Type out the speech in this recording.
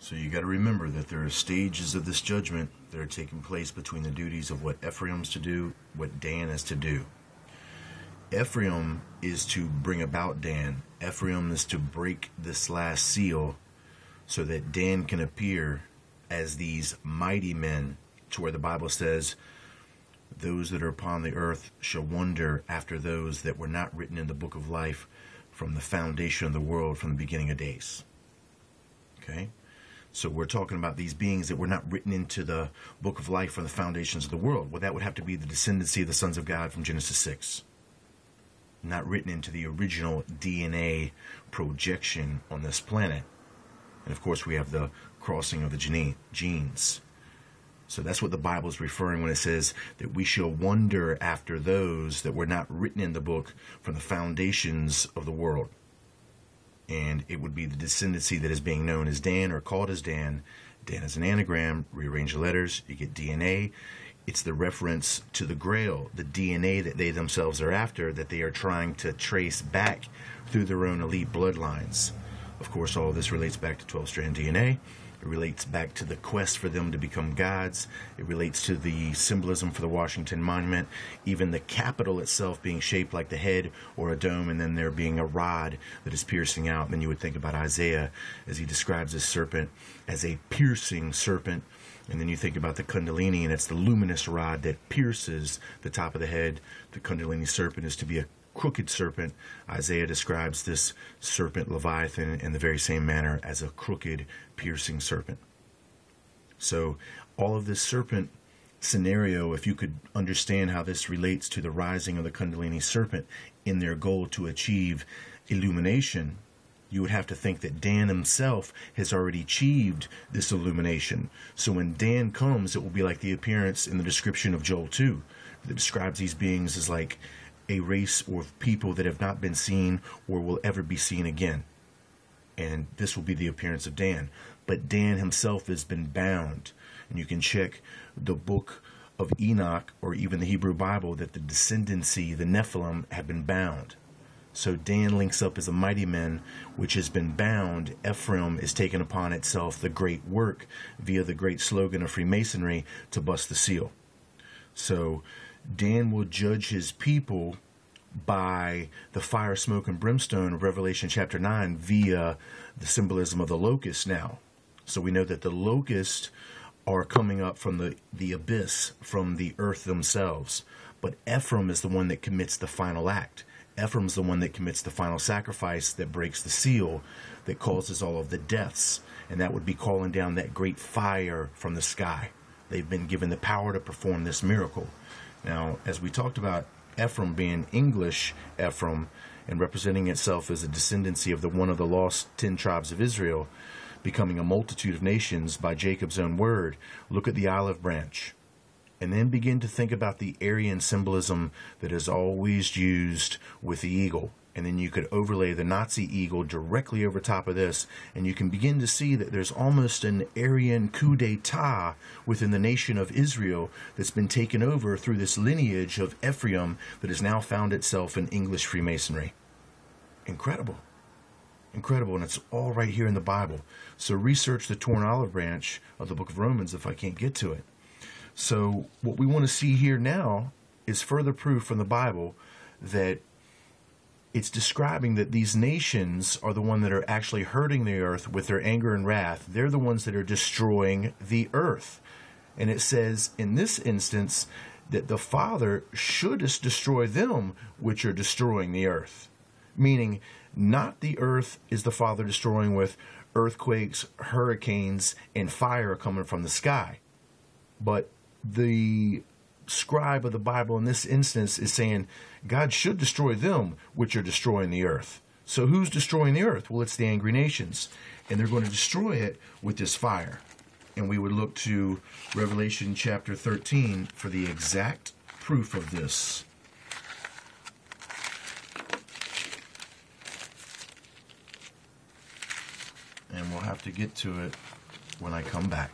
So you got to remember that there are stages of this judgment that are taking place between the duties of what Ephraim's to do, what Dan is to do. Ephraim is to bring about Dan. Ephraim is to break this last seal so that Dan can appear as these mighty men, to where the Bible says, those that are upon the earth shall wonder after those that were not written in the book of life from the foundation of the world, from the beginning of days. Okay? So we're talking about these beings that were not written into the book of life from the foundations of the world. Well, that would have to be the descendancy of the sons of God from Genesis 6. Not written into the original DNA projection on this planet. And of course we have the crossing of the genes. So that's what the Bible is referring when it says that we shall wonder after those that were not written in the book from the foundations of the world. And it would be the descendancy that is being known as Dan, or called as Dan. Dan is an anagram. Rearrange the letters, you get DNA. It's the reference to the Grail, the DNA that they themselves are after, that they are trying to trace back through their own elite bloodlines. Of course, all of this relates back to 12-strand DNA. It relates back to the quest for them to become gods. It relates to the symbolism for the Washington Monument, even the Capitol itself being shaped like the head or a dome, and then there being a rod that is piercing out. And then you would think about Isaiah as he describes this serpent as a piercing serpent. And then you think about the Kundalini, and it's the luminous rod that pierces the top of the head. The Kundalini serpent is to be a crooked serpent. Isaiah describes this serpent Leviathan in the very same manner as a crooked, piercing serpent. So all of this serpent scenario, if you could understand how this relates to the rising of the Kundalini serpent in their goal to achieve illumination, you would have to think that Dan himself has already achieved this illumination. So when Dan comes, it will be like the appearance in the description of Joel 2 that describes these beings as like a race or people that have not been seen or will ever be seen again. And this will be the appearance of Dan. But Dan himself has been bound. And you can check the book of Enoch or even the Hebrew Bible that the descendancy, the Nephilim, have been bound. So Dan links up as a mighty man which has been bound. Ephraim is taken upon itself the great work via the great slogan of Freemasonry to bust the seal. So Dan will judge his people by the fire, smoke, and brimstone of Revelation chapter 9 via the symbolism of the locust now. So we know that the locusts are coming up from the abyss, from the earth themselves. But Ephraim is the one that commits the final act. Ephraim's the one that commits the final sacrifice that breaks the seal, that causes all of the deaths. And that would be calling down that great fire from the sky. They've been given the power to perform this miracle. Now, as we talked about Ephraim being English Ephraim and representing itself as a descendancy of the one of the lost 10 tribes of Israel, becoming a multitude of nations by Jacob's own word, look at the olive branch. And then begin to think about the Aryan symbolism that is always used with the eagle. And then you could overlay the Nazi eagle directly over top of this, and you can begin to see that there's almost an Aryan coup d'etat within the nation of Israel that's been taken over through this lineage of Ephraim that has now found itself in English Freemasonry. Incredible. Incredible, and it's all right here in the Bible. So research the torn olive branch of the book of Romans if I can't get to it. So what we want to see here now is further proof from the Bible that it's describing that these nations are the ones that are actually hurting the earth with their anger and wrath. They're the ones that are destroying the earth. And it says in this instance that the Father should destroy them which are destroying the earth. Meaning, not the earth is the Father destroying with earthquakes, hurricanes, and fire coming from the sky. But the scribe of the Bible in this instance is saying God should destroy them which are destroying the earth. So who's destroying the earth? Well, it's the angry nations. And they're going to destroy it with this fire. And we would look to Revelation chapter 13 for the exact proof of this. And we'll have to get to it when I come back.